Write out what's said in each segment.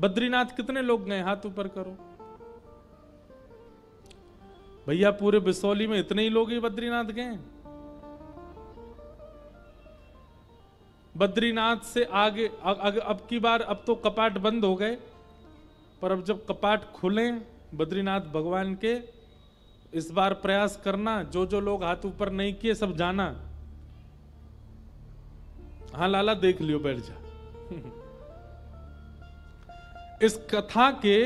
बद्रीनाथ कितने लोग गए, हाथ ऊपर करो। भैया पूरे बिसौली में इतने ही लोग ही बद्रीनाथ गए। बद्रीनाथ से आगे अब की बार, अब तो कपाट बंद हो गए, पर अब जब कपाट खुले बद्रीनाथ भगवान के, इस बार प्रयास करना, जो जो लोग हाथ ऊपर नहीं किए सब जाना। हाँ लाला देख लियो, बैठ जा। इस कथा के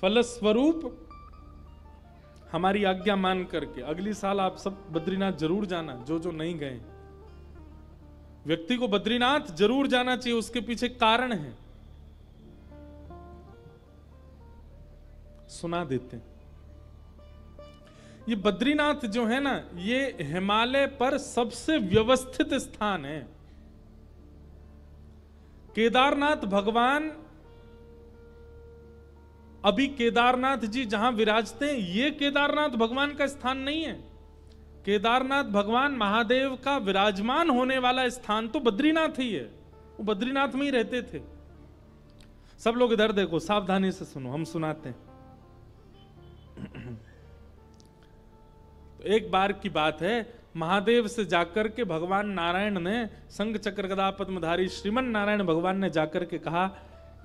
फलस्वरूप हमारी आज्ञा मान करके अगली साल आप सब बद्रीनाथ जरूर जाना, जो जो नहीं गए। व्यक्ति को बद्रीनाथ जरूर जाना चाहिए, उसके पीछे कारण है, सुना देते हैं। ये बद्रीनाथ जो है ना, ये हिमालय पर सबसे व्यवस्थित स्थान है। केदारनाथ भगवान, अभी केदारनाथ जी जहां विराजते हैं, ये केदारनाथ भगवान का स्थान नहीं है। केदारनाथ भगवान महादेव का विराजमान होने वाला स्थान तो बद्रीनाथ ही है। वो बद्रीनाथ में ही रहते थे। सब लोग इधर देखो, सावधानी से सुनो, हम सुनाते हैं। तो एक बार की बात है, महादेव से जाकर के भगवान नारायण ने, शंख चक्र गदा पद्मधारी श्रीमन नारायण भगवान ने जाकर के कहा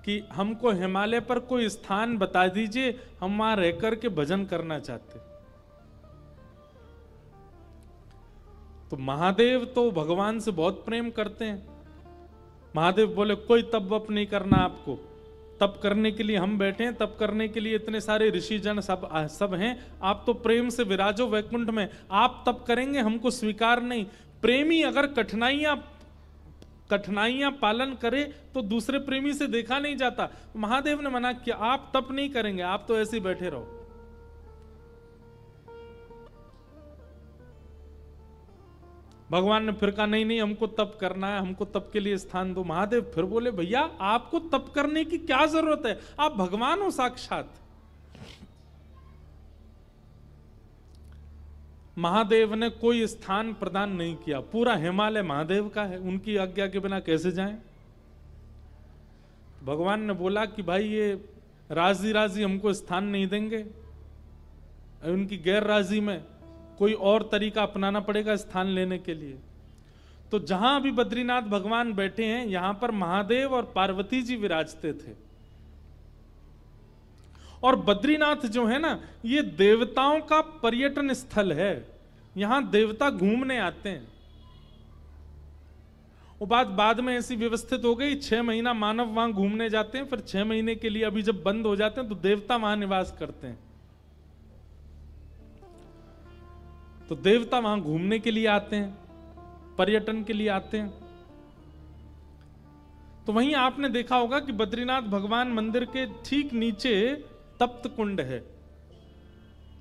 कि हमको हिमालय पर कोई स्थान बता दीजिए, हम वहां रहकर के भजन करना चाहते। तो महादेव तो भगवान से बहुत प्रेम करते हैं। महादेव बोले कोई तप वप नहीं करना आपको, तप करने के लिए हम बैठे हैं, तप करने के लिए इतने सारे ऋषि जन सब हैं, आप तो प्रेम से विराजो वैकुंठ में, आप तप करेंगे हमको स्वीकार नहीं। प्रेमी अगर कठिनाइयां पालन करे तो दूसरे प्रेमी से देखा नहीं जाता। महादेव ने मना किया, आप तप नहीं करेंगे, आप तो ऐसे ही बैठे रहो। भगवान ने फिर कहा नहीं नहीं, हमको तप करना है, हमको तप के लिए स्थान दो। महादेव फिर बोले भैया आपको तप करने की क्या जरूरत है, आप भगवान हो साक्षात। महादेव ने कोई स्थान प्रदान नहीं किया, पूरा हिमालय महादेव का है, उनकी आज्ञा के बिना कैसे जाएं। भगवान ने बोला कि भाई ये राजी राजी हमको स्थान नहीं देंगे, उनकी गैर राजी में कोई और तरीका अपनाना पड़ेगा स्थान लेने के लिए। तो जहां अभी बद्रीनाथ भगवान बैठे हैं, यहां पर महादेव और पार्वती जी विराजते थे। और बद्रीनाथ जो है ना, ये देवताओं का पर्यटन स्थल है, यहां देवता घूमने आते हैं। वो बात बाद में ऐसी व्यवस्थित हो गई, 6 महीना मानव वहां घूमने जाते हैं, फिर 6 महीने के लिए अभी जब बंद हो जाते हैं तो देवता वहां निवास करते हैं। तो देवता वहां घूमने के लिए आते हैं, पर्यटन के लिए आते हैं। तो वहीं आपने देखा होगा कि बद्रीनाथ भगवान मंदिर के ठीक नीचे तप्त कुंड है,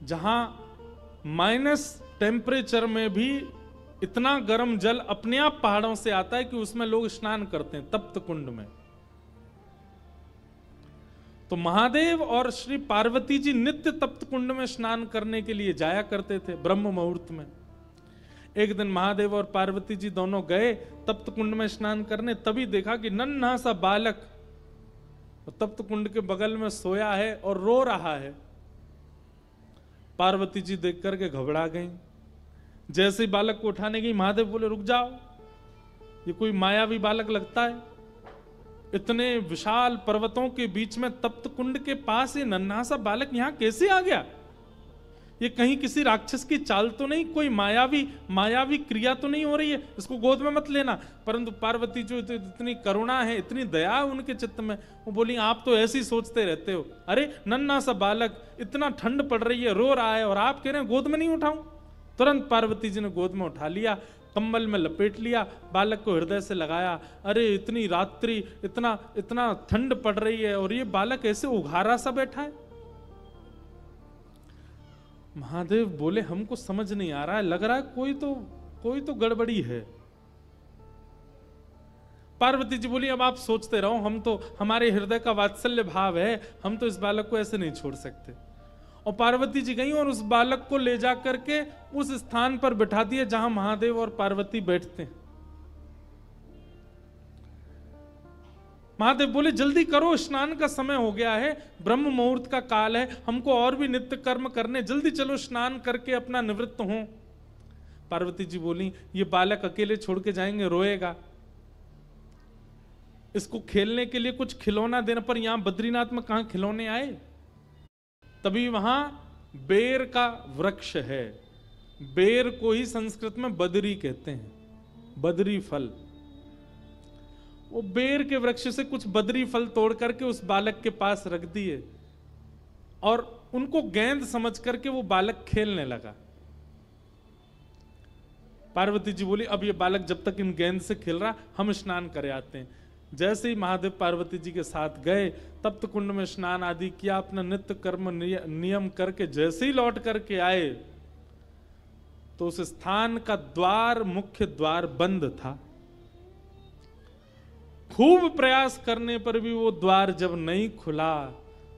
जहां माइनस टेम्परेचर में भी इतना गर्म जल अपने आप पहाड़ों से आता है कि उसमें लोग स्नान करते हैं तप्त कुंड में। तो महादेव और श्री पार्वती जी नित्य तप्त कुंड में स्नान करने के लिए जाया करते थे ब्रह्म मुहूर्त में। एक दिन महादेव और पार्वती जी दोनों गए तप्त कुंड में स्नान करने, तभी देखा कि नन्हा सा बालक तप्त कुंड के बगल में सोया है और रो रहा है। पार्वती जी देख करके घबरा गई। जैसे ही बालक को उठाने गई, महादेव बोले रुक जाओ, ये कोई मायावी बालक लगता है। इतने विशाल पर्वतों के बीच में तप्त कुंड के पास ये नन्हा सा बालक यहां कैसे आ गया? ये कहीं किसी राक्षस की चाल तो नहीं, कोई मायावी क्रिया तो नहीं हो रही है, इसको गोद में मत लेना। परंतु पार्वती जो इतनी करुणा है, इतनी दया है उनके चित्त में, वो बोली आप तो ऐसे ही सोचते रहते हो, अरे नन्हा सा बालक, इतना ठंड पड़ रही है, रो रहा है और आप कह रहे हैं गोद में नहीं उठाऊं। तुरंत पार्वती जी ने गोद में उठा लिया, कंबल में लपेट लिया, बालक को हृदय से लगाया। अरे इतनी रात्रि, इतना ठंड पड़ रही है और ये बालक ऐसे उघारा सा बैठा है। महादेव बोले हमको समझ नहीं आ रहा है, लग रहा है कोई तो गड़बड़ी है। पार्वती जी बोली अब आप सोचते रहो, हम तो, हमारे हृदय का वात्सल्य भाव है, हम तो इस बालक को ऐसे नहीं छोड़ सकते। और पार्वती जी गई और उस बालक को ले जा करके उस स्थान पर बिठा दिया जहां महादेव और पार्वती बैठते हैं। महादेव बोले जल्दी करो, स्नान का समय हो गया है, ब्रह्म मुहूर्त का काल है, हमको और भी नित्य कर्म करने, जल्दी चलो स्नान करके अपना निवृत्त हो। पार्वती जी बोली ये बालक अकेले छोड़ के जाएंगे, रोएगा, इसको खेलने के लिए कुछ खिलौना देने पर, यहां बद्रीनाथ में कहां खिलौने आए। तभी वहां बेर का वृक्ष है, बेर को ही संस्कृत में बदरी कहते हैं, बदरी फल। वो बेर के वृक्ष से कुछ बदरी फल तोड़ करके उस बालक के पास रख दिए और उनको गेंद समझ करके वो बालक खेलने लगा। पार्वती जी बोली अब ये बालक जब तक इन गेंद से खेल रहा, हम स्नान करे आते हैं। जैसे ही महादेव पार्वती जी के साथ गए, तप्त कुंड में स्नान आदि किया, अपना नित्य कर्म नियम करके जैसे ही लौट करके आए तो उस स्थान का द्वार, मुख्य द्वार बंद था। खूब प्रयास करने पर भी वो द्वार जब नहीं खुला,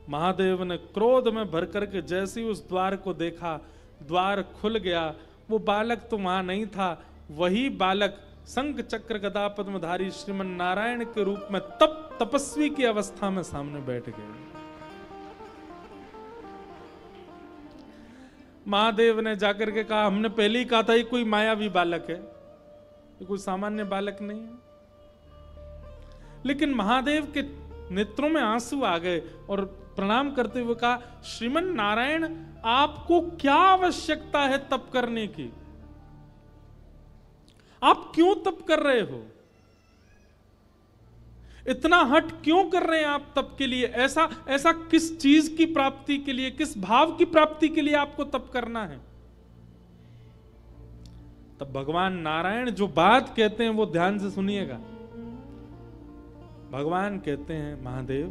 महादेव ने क्रोध में भर करके जैसे ही उस द्वार को देखा, द्वार खुल गया। वो बालक तो वहां नहीं था, वही बालक शंख चक्र गदा पद्मधारी श्रीमन नारायण के रूप में तपस्वी की अवस्था में सामने बैठ गए। महादेव ने जाकर के कहा हमने पहले ही कहा था ये कोई मायावी बालक है, ये कोई सामान्य बालक नहीं है। लेकिन महादेव के नेत्रों में आंसू आ गए और प्रणाम करते हुए कहा श्रीमन नारायण आपको क्या आवश्यकता है तप करने की, आप क्यों तप कर रहे हो, इतना हट क्यों कर रहे हैं आप तप के लिए, ऐसा किस चीज की प्राप्ति के लिए, किस भाव की प्राप्ति के लिए आपको तप करना है। तब भगवान नारायण जो बात कहते हैं वो ध्यान से सुनिएगा। भगवान कहते हैं महादेव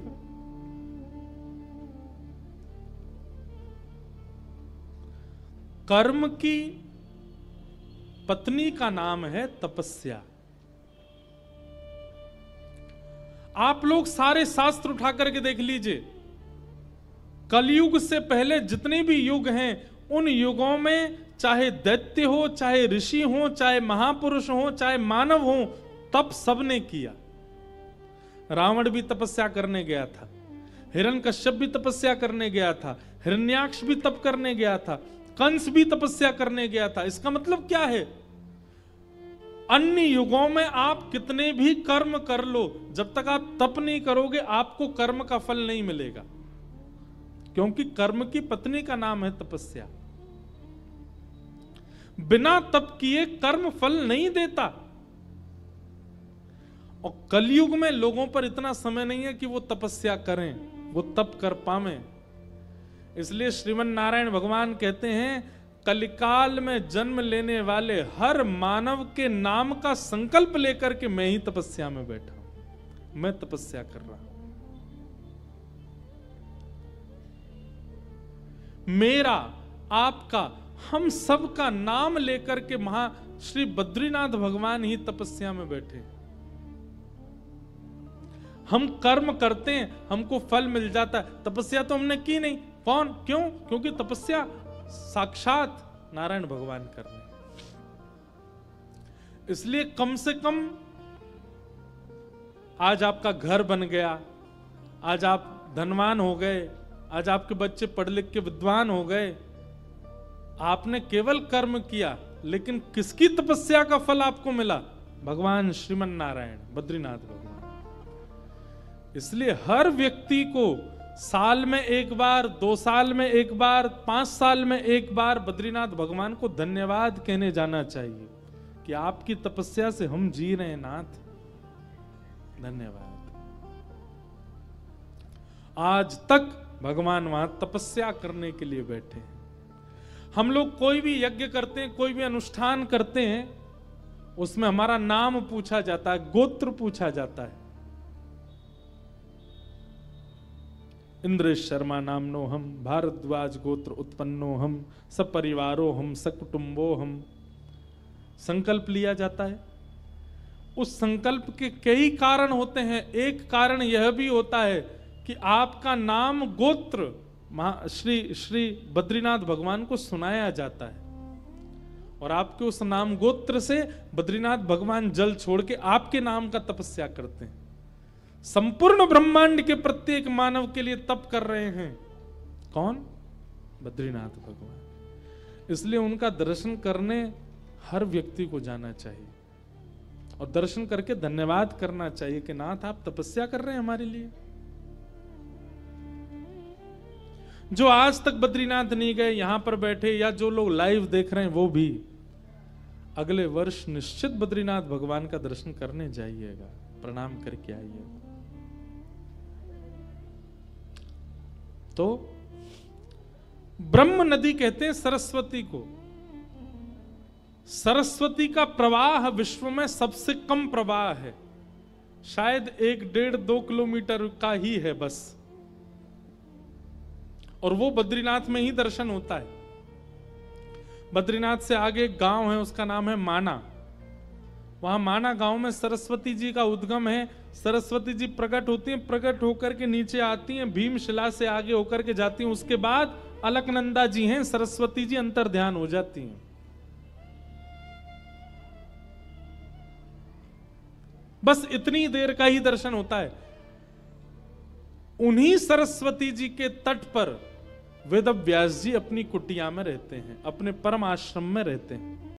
कर्म की पत्नी का नाम है तपस्या। आप लोग सारे शास्त्र उठा करके देख लीजिए, कलयुग से पहले जितने भी युग हैं उन युगों में चाहे दैत्य हो, चाहे ऋषि हो, चाहे महापुरुष हो, चाहे मानव हो, तप सबने किया। रावण भी तपस्या करने गया था, हिरण्यकश्यप भी तपस्या करने गया था, हिरण्याक्ष भी तप करने गया था, कंस भी तपस्या करने गया था। इसका मतलब क्या है, अन्य युगों में आप कितने भी कर्म कर लो, जब तक आप तप नहीं करोगे आपको कर्म का फल नहीं मिलेगा, क्योंकि कर्म की पत्नी का नाम है तपस्या। बिना तप किए कर्म फल नहीं देता। और कलयुग में लोगों पर इतना समय नहीं है कि वो तपस्या करें, वो तप कर पावे। इसलिए श्रीमन नारायण भगवान कहते हैं कलिकाल में जन्म लेने वाले हर मानव के नाम का संकल्प लेकर के मैं ही तपस्या में बैठा हूं, मैं तपस्या कर रहा हूं। मेरा, आपका, हम सब का नाम लेकर के श्री बद्रीनाथ भगवान ही तपस्या में बैठे। हम कर्म करते हैं हमको फल मिल जाता है, तपस्या तो हमने की नहीं। कौन, क्यों? क्योंकि तपस्या साक्षात नारायण भगवान कर रहे हैं। इसलिए कम से कम आज आपका घर बन गया, आज आप धनवान हो गए, आज आपके बच्चे पढ़ लिख के विद्वान हो गए, आपने केवल कर्म किया, लेकिन किसकी तपस्या का फल आपको मिला? भगवान श्रीमन नारायण बद्रीनाथ भगवान। इसलिए हर व्यक्ति को साल में एक बार, 2 साल में एक बार, 5 साल में एक बार बद्रीनाथ भगवान को धन्यवाद कहने जाना चाहिए कि आपकी तपस्या से हम जी रहे हैं नाथ, धन्यवाद। आज तक भगवान वहां तपस्या करने के लिए बैठे हैं। हम लोग कोई भी यज्ञ करते हैं, कोई भी अनुष्ठान करते हैं, उसमें हमारा नाम पूछा जाता है, गोत्र पूछा जाता है। इंद्रेश शर्मा नामनो हम, भारद्वाज गोत्र उत्पन्नो हम, सपरिवारो हम, सकुटुंबो हम, संकल्प लिया जाता है। उस संकल्प के कई कारण होते हैं। एक कारण यह भी होता है कि आपका नाम गोत्र श्री बद्रीनाथ भगवान को सुनाया जाता है, और आपके उस नाम गोत्र से बद्रीनाथ भगवान जल छोड़ के आपके नाम का तपस्या करते हैं। संपूर्ण ब्रह्मांड के प्रत्येक मानव के लिए तप कर रहे हैं। कौन? बद्रीनाथ भगवान। इसलिए उनका दर्शन करने हर व्यक्ति को जाना चाहिए और दर्शन करके धन्यवाद करना चाहिए कि नाथ आप तपस्या कर रहे हैं हमारे लिए। जो आज तक बद्रीनाथ नहीं गए, यहां पर बैठे या जो लोग लाइव देख रहे हैं, वो भी अगले वर्ष निश्चित बद्रीनाथ भगवान का दर्शन करने जाइएगा, प्रणाम करके आइएगा। तो ब्रह्म नदी कहते हैं सरस्वती को। सरस्वती का प्रवाह विश्व में सबसे कम प्रवाह है, शायद 1-1.5-2 किलोमीटर का ही है बस, और वो बद्रीनाथ में ही दर्शन होता है। बद्रीनाथ से आगे एक गांव है, उसका नाम है माना। वहां माना गांव में सरस्वती जी का उद्गम है। सरस्वती जी प्रकट होती हैं, प्रकट होकर के नीचे आती हैं, भीमशिला से आगे होकर के जाती हैं। उसके बाद अलकनंदा जी हैं, सरस्वती जी अंतर ध्यान हो जाती हैं। बस इतनी देर का ही दर्शन होता है। उन्हीं सरस्वती जी के तट पर वेद व्यास जी अपनी कुटिया में रहते हैं, अपने परम आश्रम में रहते हैं।